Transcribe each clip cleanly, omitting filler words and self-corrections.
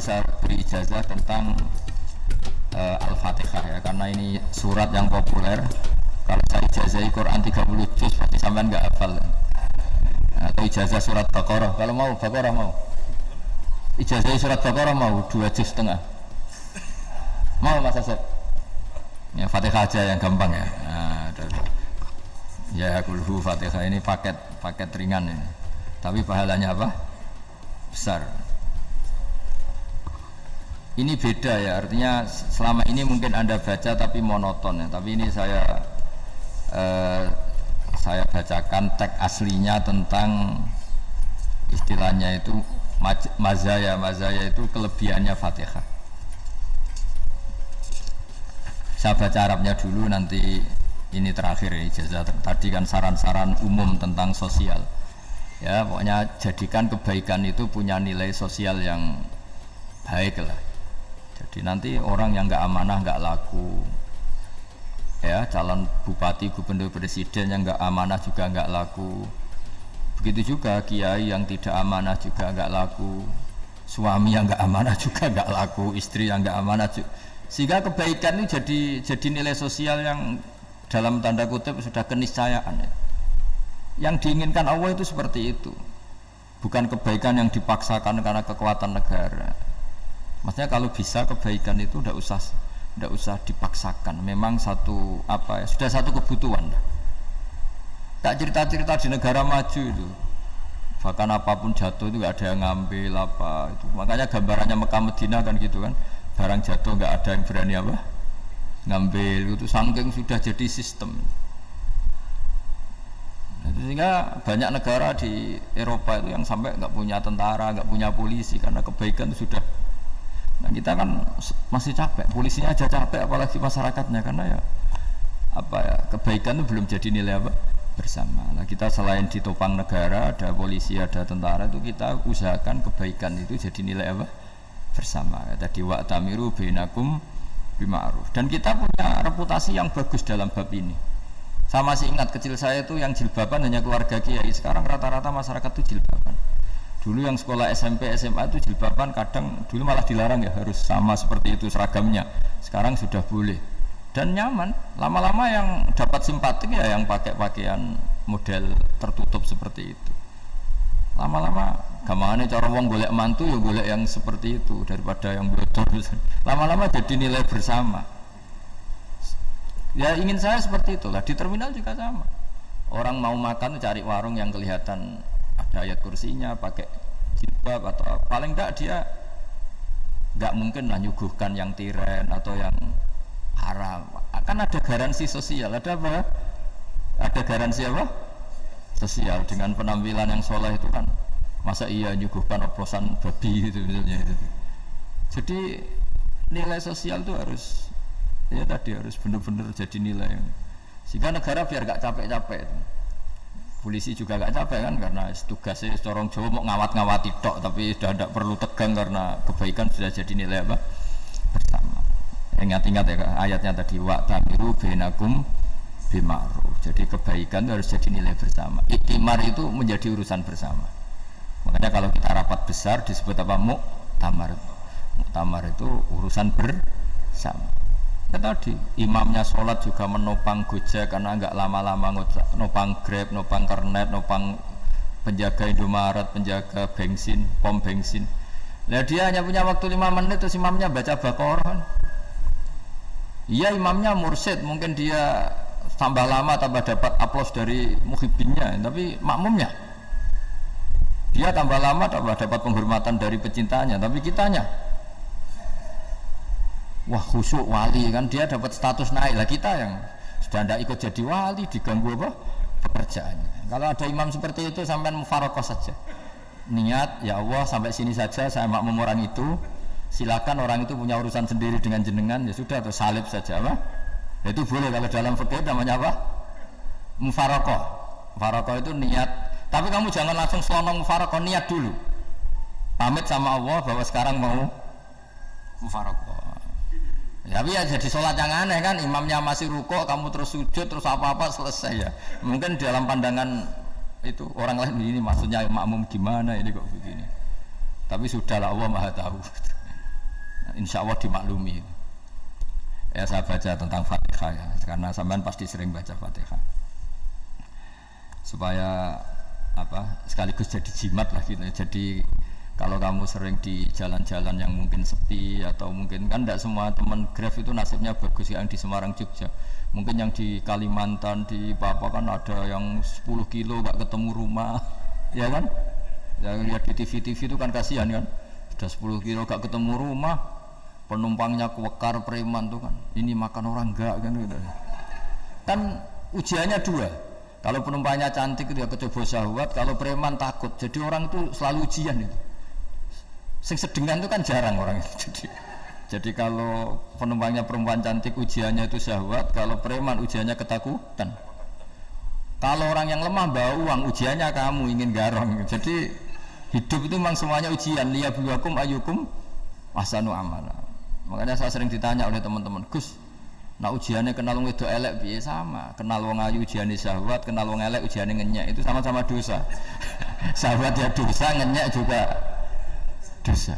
saya beri ijazah tentang Al-Fatihah ya, karena ini surat yang populer. Kalau saya ijazahi Quran 30 juz pasti sampean nggak hafal. Atau ijazah surat Baqarah, kalau mau Baqarah mau. Ijazahi surat Baqarah mau 2,5 juz. Mau Mas Asep? Ya Fatihah aja yang gampang ya. Nah, ya kulhu Fatihah ini paket ringan ini. Tapi pahalanya apa? Besar. Ini beda ya, artinya selama ini mungkin Anda baca tapi monoton ya. Tapi ini saya bacakan teks aslinya tentang istilahnya itu mazaya itu kelebihannya Fatihah. Saya baca Arabnya dulu, nanti ini terakhir ya, ijazah tadi kan saran-saran umum tentang sosial ya, pokoknya jadikan kebaikan itu punya nilai sosial yang baik lah. Jadi nanti orang yang nggak amanah nggak laku ya, calon bupati, gubernur, presiden yang nggak amanah juga nggak laku. Begitu juga kiai yang tidak amanah juga nggak laku, suami yang nggak amanah juga nggak laku, istri yang nggak amanah juga. Sehingga kebaikan itu jadi nilai sosial yang dalam tanda kutip sudah keniscayaan ya. Yang diinginkan Allah itu seperti itu, bukan kebaikan yang dipaksakan karena kekuatan negara. Maksudnya kalau bisa kebaikan itu tidak usah dipaksakan. Memang satu apa ya, sudah satu kebutuhan. Tak cerita-cerita di negara maju itu, bahkan apapun jatuh itu nggak ada yang ngambil apa itu. Makanya gambarannya Mekah Medina kan gitu kan, barang jatuh nggak ada yang berani apa ngambil itu, saking sudah jadi sistem. Sehingga banyak negara di Eropa itu yang sampai nggak punya tentara, nggak punya polisi karena kebaikan itu sudah. Nah kita kan masih capek, polisinya aja capek apalagi masyarakatnya, karena ya apa ya, kebaikan itu belum jadi nilai apa bersama. Nah kita selain ditopang negara, ada polisi, ada tentara, itu kita usahakan kebaikan itu jadi nilai apa bersama. Tadi wa'tamiru bainakum bima'ruf. Dan kita punya reputasi yang bagus dalam bab ini. Saya masih ingat kecil saya itu yang jilbaban hanya keluarga kiai. Sekarang rata-rata masyarakat itu jilbaban. Dulu yang sekolah SMP, SMA itu jilbaban kadang dulu malah dilarang ya, harus sama seperti itu seragamnya. Sekarang sudah boleh dan nyaman. Lama-lama yang dapat simpatik ya yang pakai pakaian model tertutup seperti itu. Lama-lama gampangane cara wong golek mantu ya golek yang seperti itu daripada yang blodor. Lama-lama jadi nilai bersama. Ya ingin saya seperti itulah. Di terminal juga sama. Orang mau makan cari warung yang kelihatan ada ayat kursinya, pakai jilbab atau paling enggak dia enggak mungkin lah nyuguhkan yang tiren atau yang haram. Akan ada garansi sosial, ada apa? Ada garansi apa? Sosial dengan penampilan yang soleh itu kan. Masa iya nyuguhkan oplosan babi gitu misalnya itu. Jadi nilai sosial itu harus ya tadi harus benar-benar jadi nilai yang, sehingga negara biar gak capek-capek. Polisi juga gak capek kan, karena tugasnya corong Jawa mau ngawat-ngawati tok, tapi sudah tidak perlu tegang karena kebaikan sudah jadi nilai apa bersama. Ingat-ingat ya ayatnya tadi, wa'tamiru bainakum bima'ruf. Jadi kebaikan itu harus jadi nilai bersama. Iktimar itu menjadi urusan bersama. Makanya kalau kita rapat besar disebut apa? Muktamar. Muktamar itu urusan bersama. Ya tadi imamnya sholat juga menopang Gojek karena enggak lama-lama nopang Grab, nopang Kernet, nopang penjaga Indomaret, penjaga bensin, pom bensin. Nah dia hanya punya waktu 5 menit terus imamnya baca Baqarah. Iya imamnya mursyid, mungkin dia tambah lama tambah dapat aplaus dari muhibbinnya, tapi makmumnya dia tambah lama tambah dapat penghormatan dari pecintanya, tapi kitanya wah khusyuk wali kan, dia dapat status naik lah. Kita yang sudah tidak ikut jadi wali diganggu apa pekerjaannya. Kalau ada imam seperti itu sampai mufarokoh saja, niat ya Allah sampai sini saja saya makmum orang itu, silakan orang itu punya urusan sendiri dengan jenengan, ya sudah atau salib saja apa ya, itu boleh. Kalau dalam fikih namanya apa mufarokoh. Mufarokoh itu niat, tapi kamu jangan langsung selonong mufarokoh, niat dulu pamit sama Allah bahwa sekarang mau mufarokoh. Tapi ya jadi sholat yang aneh kan, imamnya masih rukuk, kamu terus sujud, terus apa-apa selesai ya. Mungkin dalam pandangan itu orang lain ini maksudnya makmum gimana ini kok begini. Tapi sudahlah Allah Maha tahu. insya Allah dimaklumi. Ya saya baca tentang Fatihah ya, karena sampean pasti sering baca Fatihah. Supaya apa sekaligus jadi jimat lah gitu. Jadi kalau kamu sering di jalan-jalan yang mungkin sepi atau mungkin kan tidak semua teman Grab itu nasibnya bagus yang di Semarang Jogja. Mungkin yang di Kalimantan di Papua kan ada yang 10 kilo gak ketemu rumah, ya kan? Yang lihat di TV-TV itu kan kasihan kan, sudah 10 kilo gak ketemu rumah, penumpangnya kewekar preman tuh kan, ini makan orang enggak kan gitu. Kan ujiannya dua, kalau penumpangnya cantik dia kecoba syahwat, kalau preman takut, jadi orang itu selalu ujian itu. Sing sedengan itu kan jarang orang itu. Jadi kalau penumpangnya perempuan cantik ujiannya itu syahwat, kalau preman ujiannya ketakutan. Kalau orang yang lemah bawa uang ujiannya kamu ingin garong. Jadi hidup itu memang semuanya ujian. Liyabluwakum ayyukum ahsanu amala. Makanya saya sering ditanya oleh teman-teman, Gus, nah ujiannya kenal wong wedok elek piye? Sama. Kenal wong ayu ujiane syahwat, kenal wong elek ujiane ngenyek, itu sama-sama dosa. Syahwat ya dosa, ngenyek juga dosa.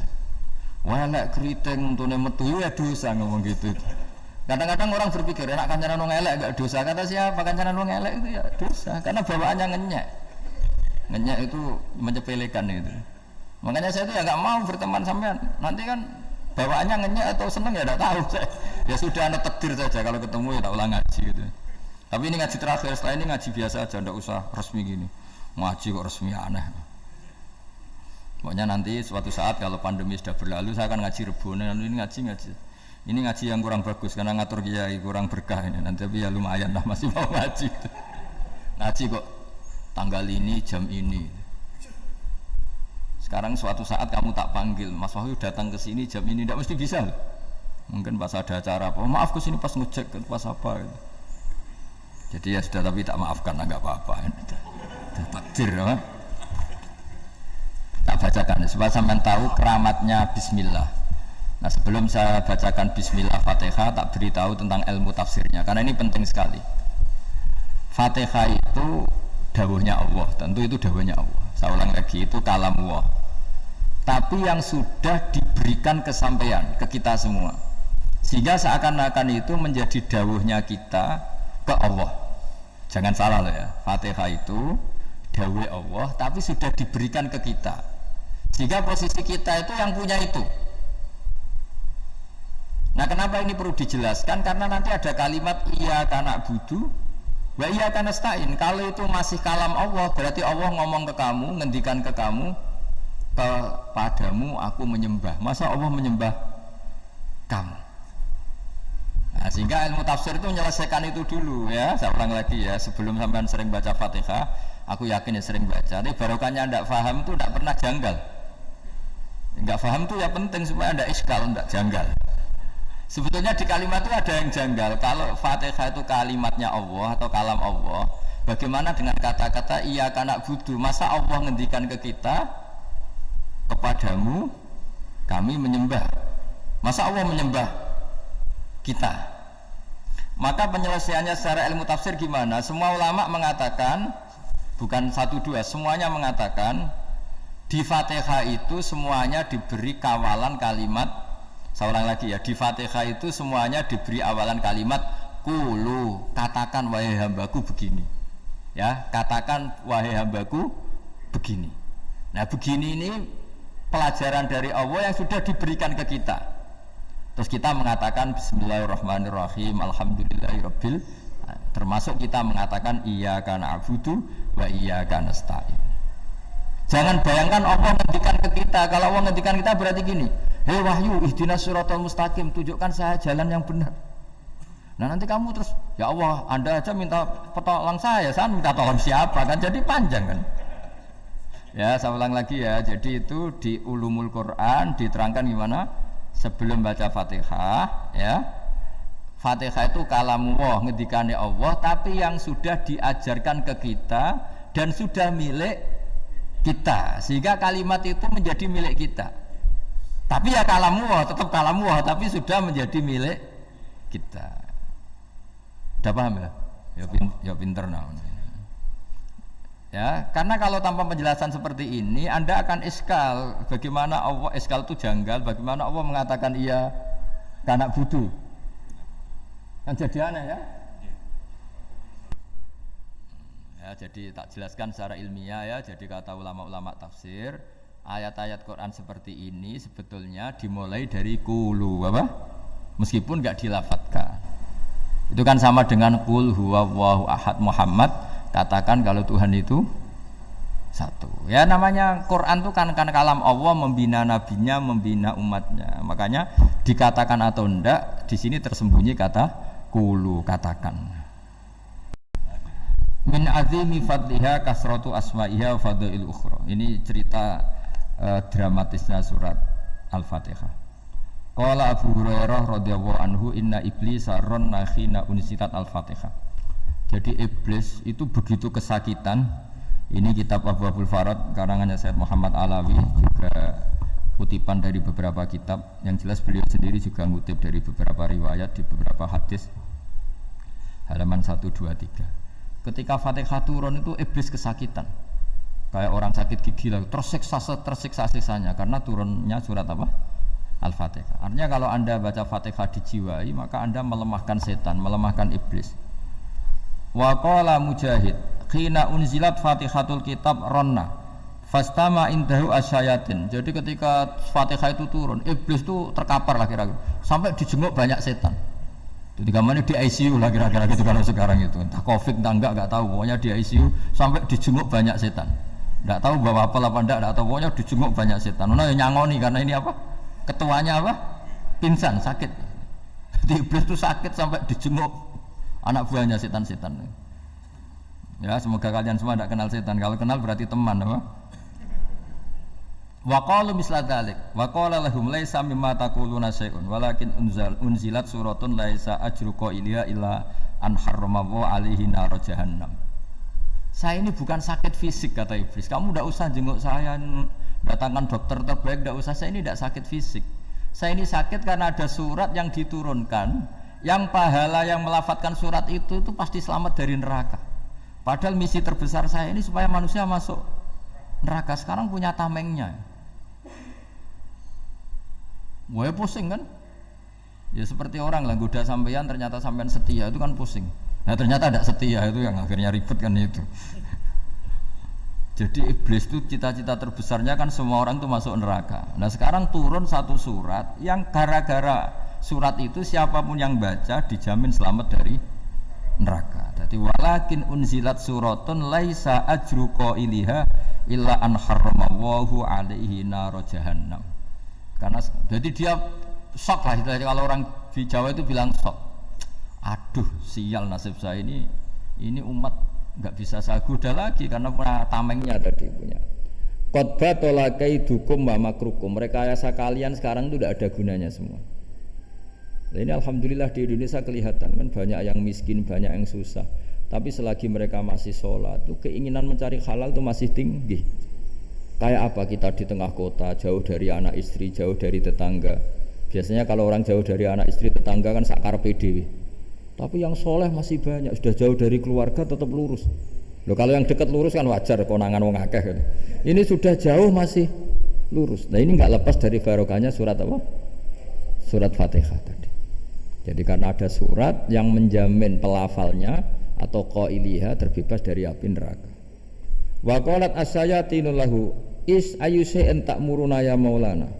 Wah elek keriting untune metu ya dosa ngomong gitu. Kadang-kadang orang berpikir enak kancanan wong elek enggak dosa. Kata siapa kancanan wong elek itu ya dosa karena bawaannya ngenyek. Ngenyek itu menyepelekan itu. Makanya saya itu ya enggak mau berteman sampean. Nanti kan bawaannya ngenyek atau seneng ya enggak tahu saya. Ya sudah ada takdir saja kalau ketemu ya tak ulang ngaji gitu. Tapi ini ngaji terakhir, setelah ini ngaji biasa aja enggak usah resmi gini. Ngaji kok resmi aneh. Pokoknya nanti suatu saat kalau pandemi sudah berlalu saya akan ngaji Rebone, lalu ini ngaji. Ini ngaji yang kurang bagus karena ngatur kiai kurang berkah ini. Nanti tapi ya lumayan lah masih mau ngaji. Ngaji kok tanggal ini jam ini. Sekarang suatu saat kamu tak panggil, Mas Wahyu datang ke sini jam ini tidak mesti bisa. Mungkin pas ada acara apa, maaf ke sini pas ngecek pas apa. Gitu. Jadi ya sudah tapi tak maafkan enggak apa-apa. Takdir ya. Tak bacakan supaya sampean tahu keramatnya bismillah. Nah sebelum saya bacakan bismillah Fatihah tak beritahu tentang ilmu tafsirnya karena ini penting sekali. Fatihah itu dawuhnya Allah, tentu itu dawuhnya Allah. Saya ulang lagi itu kalam Allah. Tapi yang sudah diberikan kesampaian ke kita semua. Sehingga seakan-akan itu menjadi dawuhnya kita ke Allah. Jangan salah loh ya. Fatihah itu dawuh Allah tapi sudah diberikan ke kita. Sehingga posisi kita itu yang punya itu. Nah kenapa ini perlu dijelaskan? Karena nanti ada kalimat iyyaka na'budu wa iyyaka nasta'in. Kalau itu masih kalam Allah, berarti Allah ngomong ke kamu, ngendikan ke kamu, kepadamu aku menyembah. Masa Allah menyembah kamu? Nah, sehingga ilmu tafsir itu menyelesaikan itu dulu ya. Saya ulang lagi ya, sebelum sampean sering baca Fatihah, aku yakin ya sering baca. Tapi barokahnya tidak paham itu tidak pernah janggal. Enggak paham itu ya penting supaya tidak iskal, tidak janggal. Sebetulnya di kalimat itu ada yang janggal. Kalau Fatihah itu kalimatnya Allah atau kalam Allah, bagaimana dengan kata-kata iyyaka na'budu? Masa Allah ngendikan ke kita, kepadamu kami menyembah. Masa Allah menyembah kita? Maka penyelesaiannya secara ilmu tafsir gimana? Semua ulama mengatakan, bukan satu dua, semuanya mengatakan di Fatihah itu semuanya diberi kawalan kalimat. Saya ulang lagi ya, di Fatihah itu semuanya diberi awalan kalimat qulu, katakan wahai hambaku begini. Ya, katakan wahai hambaku begini. Nah, begini ini pelajaran dari Allah yang sudah diberikan ke kita. Terus kita mengatakan bismillahirrahmanirrahim, alhamdulillahirabbil, termasuk kita mengatakan iyyaka na'budu wa iyyaka nasta'in. Jangan bayangkan Allah ngendikan ke kita. Kalau Allah ngendikan kita berarti gini, hei Wahyu, ihdinas siratal mustaqim, tunjukkan saya jalan yang benar. Nah nanti kamu terus, ya Allah, Anda aja minta petolong saya minta tolong siapa kan, jadi panjang kan. Ya saya ulang lagi ya, jadi itu di Ulumul Quran diterangkan gimana sebelum baca Fatihah ya. Fatihah itu kalamullah, ngendikane Allah, tapi yang sudah diajarkan ke kita dan sudah milik kita, sehingga kalimat itu menjadi milik kita. Tapi ya kalamullah, tetap kalamullah, tapi sudah menjadi milik kita. Udah paham ya? Ya pinter namanya. Ya, karena kalau tanpa penjelasan seperti ini, Anda akan iskal. Bagaimana Allah iskal itu janggal? Bagaimana Allah mengatakan iya karena butuh? Kan jadi aneh ya. Ya, jadi tak jelaskan secara ilmiah ya. Jadi kata ulama-ulama tafsir, ayat-ayat Quran seperti ini sebetulnya dimulai dari qulu apa? Meskipun enggak dilafatkan. Itu kan sama dengan qul huwallahu ahad Muhammad, katakan kalau Tuhan itu satu. Ya namanya Quran itu kan kalam Allah, membina nabinya, membina umatnya. Makanya dikatakan atau enggak, di sini tersembunyi kata qulu, katakan. Min azimi fadliha kasratu asma'iha wa fadail ukhra. Ini cerita dramatisnya surat Al-Fatihah. Qala Abu Hurairah radhiyallahu anhu inna iblisa ranna khina unsitat Al-Fatihah. Jadi iblis itu begitu kesakitan. Ini kitab Abwaabul Farad karangannya Syekh Muhammad Alawi, juga kutipan dari beberapa kitab. Yang jelas beliau sendiri juga ngutip dari beberapa riwayat di beberapa hadis. Halaman 123. Ketika Fatihah turun itu iblis kesakitan. Kayak orang sakit gigi lah, tersiksa-siksanya karena turunnya surat apa? Al-Fatihah. Artinya kalau Anda baca Fatihah dijiwai, maka Anda melemahkan setan, melemahkan iblis. Wa qala Mujahid, khina unzilat Fatihatul kitab ronna fastama indahu asyayatin. Jadi ketika Fatihah itu turun, iblis itu terkapar lah kira-kira. Sampai dijenguk banyak setan. Jadi kamarnya di ICU lah kira-kira gitu kalau sekarang itu. Entah Covid entah enggak tahu, pokoknya di ICU sampai dijenguk banyak setan. Enggak tahu bawa apa enggak tahu, pokoknya dijenguk banyak setan. Nah nyangoni karena ini apa? Ketuanya apa? Pingsan, sakit. Jadi iblis itu sakit sampai dijenguk anak buahnya setan-setan. Ya, semoga kalian semua tidak kenal setan. Kalau kenal berarti teman, apa? Wa qalu misla dzalik. Wa qala lahum laisa mimma taquluna syai'un walakin unzilat suratun laisa ajru qailiha illa an harramahu alaihi nar jahannam. Saya ini bukan sakit fisik kata iblis. Kamu tidak usah jenguk saya, datangkan dokter terbaik, tidak usah. Saya ini tidak sakit fisik. Saya ini sakit karena ada surat yang diturunkan, yang pahala yang melafatkan surat itu pasti selamat dari neraka. Padahal misi terbesar saya ini supaya manusia masuk neraka. Sekarang punya tamengnya. Wah pusing kan? Ya seperti orang lah goda sampean ternyata sampean setia itu kan pusing. Nah ternyata tidak setia itu yang akhirnya ribet kan itu. Jadi iblis itu cita-cita terbesarnya kan semua orang itu masuk neraka. Nah sekarang turun satu surat yang gara-gara surat itu siapapun yang baca dijamin selamat dari neraka. Jadi walakin unzilat suratun laisa ajru qailiha illa an harramahu alaihi nar jahannam. Karena jadi dia shock lah itu. Kalau orang di Jawa itu bilang shock. Aduh sial nasib saya ini umat nggak bisa saya goda lagi karena punya tamengnya tadi punya. Qad batala kaidukum wa makrukum. Rekayasa kalian sekarang itu tidak ada gunanya semua. Nah, ini alhamdulillah di Indonesia kelihatan kan banyak yang miskin, banyak yang susah. Tapi selagi mereka masih sholat, itu keinginan mencari halal itu masih tinggi. Kayak apa kita di tengah kota, jauh dari anak istri, jauh dari tetangga. Biasanya kalau orang jauh dari anak istri, tetangga kan sakar PDW. Tapi yang soleh masih banyak, sudah jauh dari keluarga tetap lurus. Loh kalau yang dekat lurus kan wajar, konangan wong akeh gitu. Ini sudah jauh masih lurus. Nah ini nggak lepas dari barokahnya surat apa? Surat Fatihah tadi. Jadi karena ada surat yang menjamin pelafalnya atau qailiha terbebas dari api neraka. Wa qalat asyayatinu lahu is ayyusa'in ta'muruna ya maulana.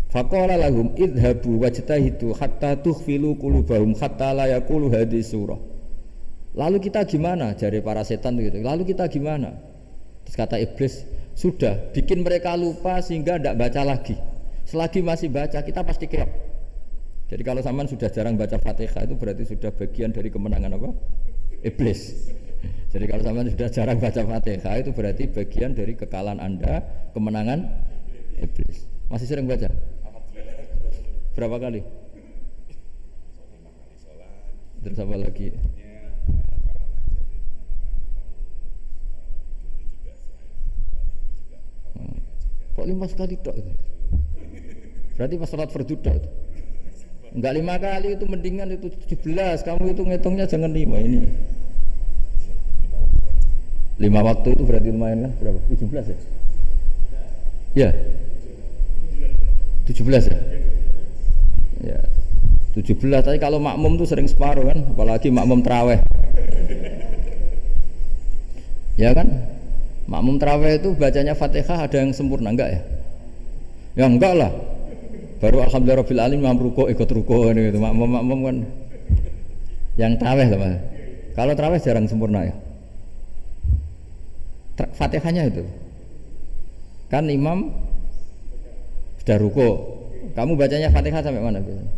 Faqala lahum idhabu wajtahidu hatta tukhfilu qulubahum hatta la yaqulu hadhihi surah. Lalu kita gimana? Jari para setan gitu. Lalu kita gimana? Terus kata iblis, sudah bikin mereka lupa sehingga tidak baca lagi. Selagi masih baca kita pasti keok. Jadi kalau sampean sudah jarang baca Fatihah itu berarti sudah bagian dari kemenangan apa? Iblis. Jadi kalau sampean sudah jarang baca Fatihah itu berarti bagian dari kekalahan Anda, kemenangan iblis. Masih sering baca? Berapa kali? Terus apa lagi? Kok 5 kali tok itu? Berarti pas salat fardu tok itu. Enggak 5 kali itu mendingan itu 17. Kamu itu ngitungnya jangan 5 ini. 5 waktu itu berarti lumayan kan? Berapa? 17 ya? Ya. 17 ya? Ya. 17, tapi kalau makmum tuh sering separuh kan, apalagi makmum tarawih. Ya kan? Makmum tarawih itu bacanya Fatihah ada yang sempurna enggak ya? Ya enggak lah. Baru alhamdulillahirabbil alamin mampu ruko ikut ruko gitu. Makmum kan yang tarawih lah. Kalau tarawih jarang sempurna ya. Fatihahnya itu. Kan imam sudah ruko. Kamu bacanya Fatihah sampai mana biasanya?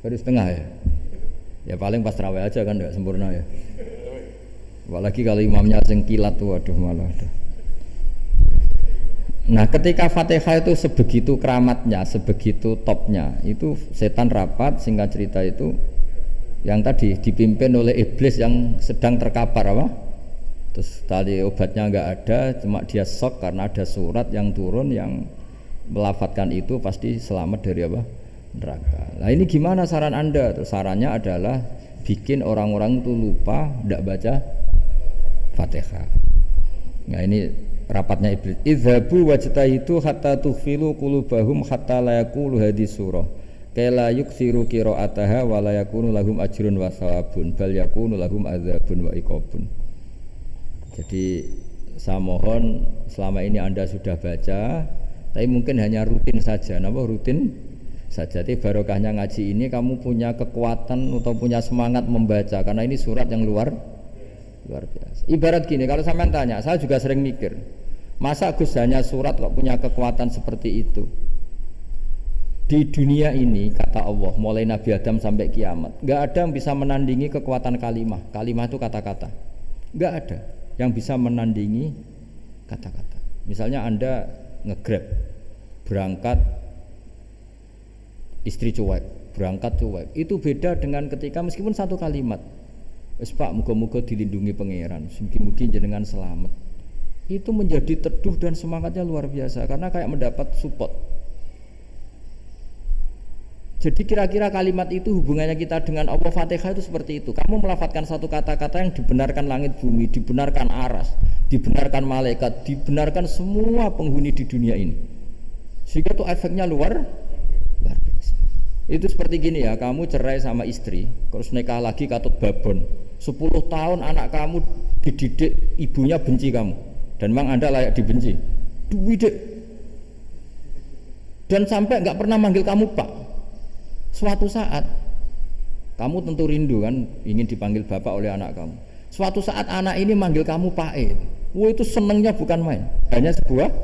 Baru setengah ya. Ya paling pas tarawih aja kan enggak sempurna ya. Apalagi kalau imamnya sing kilat tuh waduh malah ada. Nah ketika Fatihah itu sebegitu keramatnya, sebegitu topnya, itu setan rapat, singkat cerita itu yang tadi dipimpin oleh iblis yang sedang terkapar apa? Terus tadi obatnya nggak ada, cuma dia shock karena ada surat yang turun yang melafatkan itu pasti selamat dari apa? Neraka. Nah ini gimana saran Anda? Terus sarannya adalah bikin orang-orang itu lupa tidak baca Fatihah. Nah ini rapatnya iblis. Idzabu wajtahidu hatta tughfilu qulubahum hatta la yaqulu hadis surah. Kala yuksiru qira'ataha wa la yakunu lahum ajrun wa thawabun bal yakunu lahum adzabun wa iqabun. Jadi saya mohon selama ini Anda sudah baca, tapi mungkin hanya rutin saja. Napa rutin saja? Tapi barokahnya ngaji ini kamu punya kekuatan atau punya semangat membaca karena ini surat yang luar biasa. Ibarat gini, kalau sampean tanya, saya juga sering mikir, masa Gus hanya surat kok punya kekuatan seperti itu? Di dunia ini kata Allah, mulai Nabi Adam sampai kiamat, nggak ada yang bisa menandingi kekuatan kalimah. Kalimah itu kata-kata, nggak ada yang bisa menandingi kata-kata. Misalnya Anda nge-grab, berangkat istri cuek, berangkat cuek, itu beda dengan ketika meskipun satu kalimat, wes Pak, muga-muga dilindungi pangeran, mungkin jenengan selamat. Itu menjadi teduh dan semangatnya luar biasa karena kayak mendapat support. Jadi kira-kira kalimat itu hubungannya kita dengan Allah, Fatihah itu seperti itu. Kamu melafadzkan satu kata-kata yang dibenarkan langit bumi, dibenarkan aras, dibenarkan malaikat, dibenarkan semua penghuni di dunia ini. Sehingga itu efeknya luar biasa. Itu seperti gini ya, kamu cerai sama istri, terus nikah lagi katut babon. 10 tahun anak kamu dididik, ibunya benci kamu. Dan memang Anda layak dibenci. Dididik. Dan sampai nggak pernah manggil kamu Pak. Suatu saat kamu tentu rindu kan ingin dipanggil bapak oleh anak kamu. Suatu saat anak ini manggil kamu Pak E. Wah itu senengnya bukan main. Hanya sebuah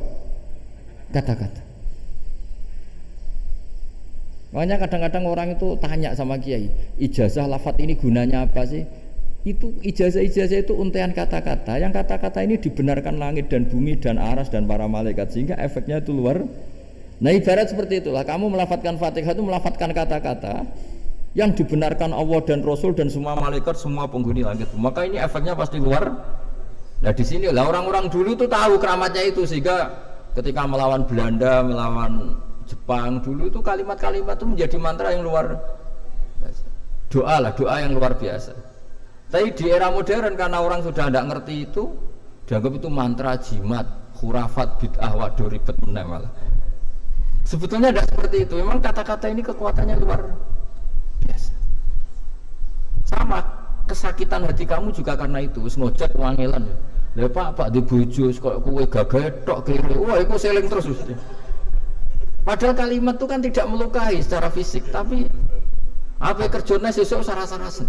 kata-kata. Makanya kadang-kadang orang itu tanya sama kiai, ijazah lafadz ini gunanya apa sih? Itu ijazah-ijazah itu untaian kata-kata. Yang kata-kata ini dibenarkan langit dan bumi dan aras dan para malaikat sehingga efeknya itu luar. Nah ibarat seperti itulah, kamu melafadzkan Fatihah itu melafadzkan kata-kata yang dibenarkan Allah dan Rasul dan semua malaikat, semua penghuni langit. Maka ini efeknya pasti luar. Nah di sini lah orang-orang dulu tuh tahu keramatnya itu sehingga ketika melawan Belanda, melawan Jepang dulu itu kalimat-kalimat itu menjadi mantra yang luar biasa. Doa lah, doa yang luar biasa. Tapi di era modern karena orang sudah tidak ngerti itu, dianggap itu mantra jimat, khurafat, bid'ah, waduh ribet meneh malah. Sebetulnya tidak seperti itu. Memang kata-kata ini kekuatannya luar biasa. Sama kesakitan hati kamu juga karena itu. Wis ngojek wangelan ya. Lah Pak di bojo kok kowe gagah tok kiri. Wah, iku seling terus. Padahal kalimat itu kan tidak melukai secara fisik, tapi apa kerjanya sesuk sarasa-rasa.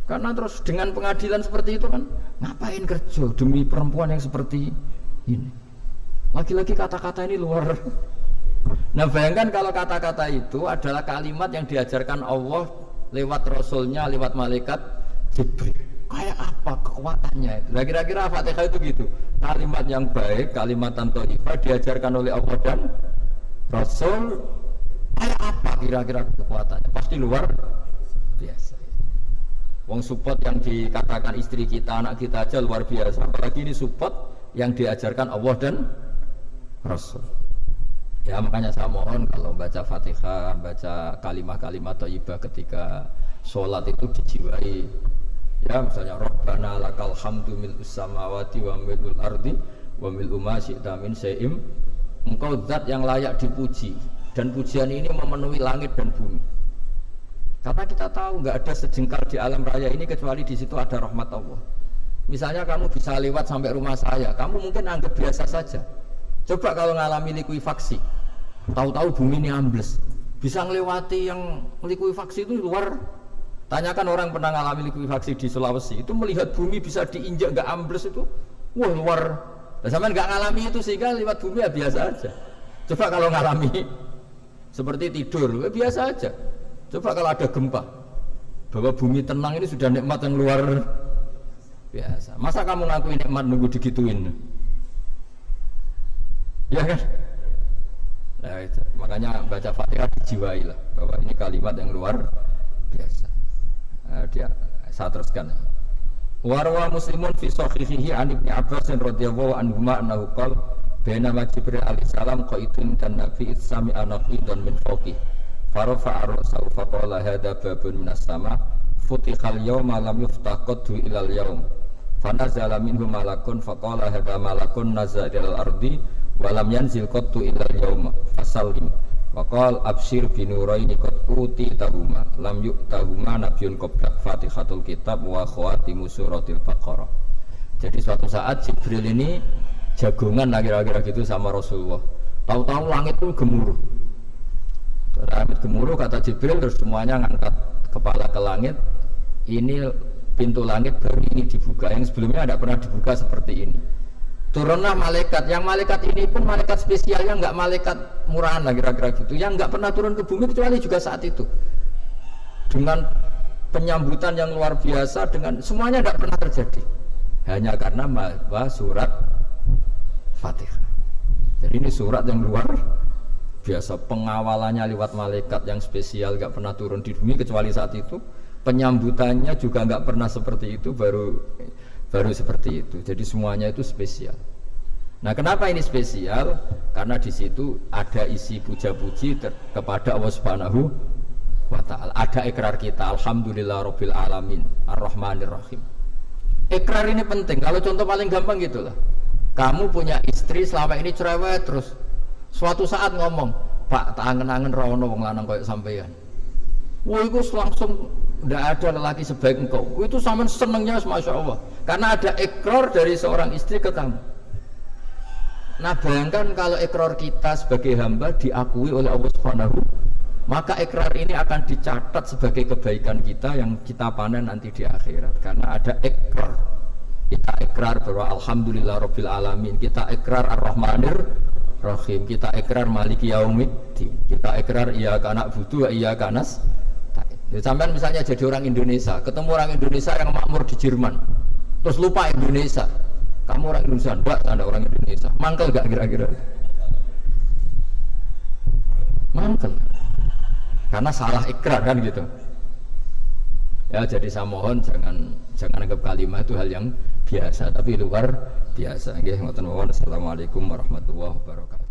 Karena terus dengan pengadilan seperti itu kan ngapain kerja demi perempuan yang seperti ini. Lagi-lagi kata-kata ini luar. Nah bayangkan kalau kata-kata itu adalah kalimat yang diajarkan Allah lewat Rasulnya, lewat malaikat Jibril. Kayak apa kekuatannya itu? Nah, kira-kira Fatihah itu gitu. Kalimat yang baik, kalimat thayyibah diajarkan oleh Allah dan Rasul. Kayak apa kira-kira kekuatannya? Pasti luar biasa. Wong support yang dikatakan istri kita, anak kita aja luar biasa. Apalagi ini support yang diajarkan Allah dan Rasul. Ya makanya saya mohon kalau baca Fatihah, baca kalimat-kalimat thayyibah ketika sholat itu dijiwai Ya misalnya Rabbana lakal hamdu mil'us samawati wa mil'ul ardi wa mil'u ma syi'ta min syai'im. Engkau zat yang layak dipuji dan pujian ini memenuhi langit dan bumi. Karena kita tahu nggak ada sejengkal di alam raya ini kecuali di situ ada rahmat Allah. Misalnya kamu bisa lewat sampai rumah saya, kamu mungkin anggap biasa saja. Coba kalau ngalami likuifaksi, tahu-tahu bumi ini ambles, bisa ngelewati yang likuifaksi itu luar. Tanyakan orang pernah ngalami likuifaksi di Sulawesi, itu melihat bumi bisa diinjak nggak ambles itu, wah luar. Dan sampai nggak ngalami itu sehingga lewat bumi ya biasa aja. Coba kalau ngalami seperti tidur, ya biasa aja. Coba kalau ada gempa, bahwa bumi tenang ini sudah nikmat yang luar biasa. Masa kamu ngakuin nikmat nunggu digituin? Ya kan? Nah, itu. Makanya baca Fatihah dijiwai lah bahwa ini kalimat yang luar biasa. Nah, saya teruskan. Warwa Muslimun fi sahihihi an Ibnu Abbas radhiyallahu anhu annahu qala bainama Jibril alaihi salam qaitun dan Nabi sami anaqidan min fawqi farafa'a ra'sahu faqala hadza babun minas sama futihal yawma lam yuftah qaddu ilal yawm fanazala minhu malakun faqala hadza malakun nazala ilal ardi wa lam yanzil qaddu ilal yawma fasallim waqal abshir binuraini qad utitahuma lam yu'tahuma nabiyyun qabla fatihatul kitab wa khawatimu suratil baqarah. Jadi suatu saat Jibril ini jagongan kira-kira gitu sama Rasulullah. Tahu-tahu langit itu gemuruh. Langit gemuruh kata Jibril, terus semuanya ngangkat kepala ke langit. Ini pintu langit baru ini dibuka, yang sebelumnya tidak pernah dibuka seperti ini. Turunlah malaikat, yang malaikat ini pun malaikat spesialnya nggak malaikat murahan lah kira-kira gitu, yang nggak pernah turun ke bumi kecuali juga saat itu dengan penyambutan yang luar biasa, dengan semuanya tidak pernah terjadi hanya karena surat Fatihah. Jadi ini surat yang luar biasa, pengawalannya lewat malaikat yang spesial, nggak pernah turun di bumi kecuali saat itu, penyambutannya juga nggak pernah seperti itu, baru seperti itu. Jadi semuanya itu spesial. Nah, kenapa ini spesial? Karena di situ ada isi puja-puji kepada Allah Subhanahu wa ta'ala. Ada ikrar kita, alhamdulillah rabbil alamin, ar-rahmanir rahim. Ikrar ini penting. Kalau contoh paling gampang gitulah. Kamu punya istri selama ini cerewet terus. Suatu saat ngomong, "Pak, tak angen-angen ra ono wong lanang koyo sampeyan." Wah, itu langsung tidak ada lelaki sebaik engkau. Itu sama senangnya, masya Allah. Karena ada ikrar dari seorang istri ke kamu. Nah, bayangkan kalau ikrar kita sebagai hamba diakui oleh Allah Subhanahu, maka ikrar ini akan dicatat sebagai kebaikan kita yang kita panen nanti di akhirat. Karena ada ikrar. Kita ikrar bahwa alhamdulillah rabbil alamin. Kita ikrar ar-rahmanir rahim. Kita ikrar maliki yaumiddin. Kita ikrar iyyaka na'budu wa iyyaka nasta'in. Sampai misalnya jadi orang Indonesia, ketemu orang Indonesia yang makmur di Jerman, terus lupa Indonesia. Kamu orang Indonesia, enggak, ada orang Indonesia. Mangkel gak kira-kira? Mangkel. Karena salah ikrar kan gitu. Ya, jadi saya mohon jangan anggap kalimat itu hal yang biasa, tapi luar biasa. Nggih, ngoten mawon. Assalamualaikum warahmatullahi wabarakatuh.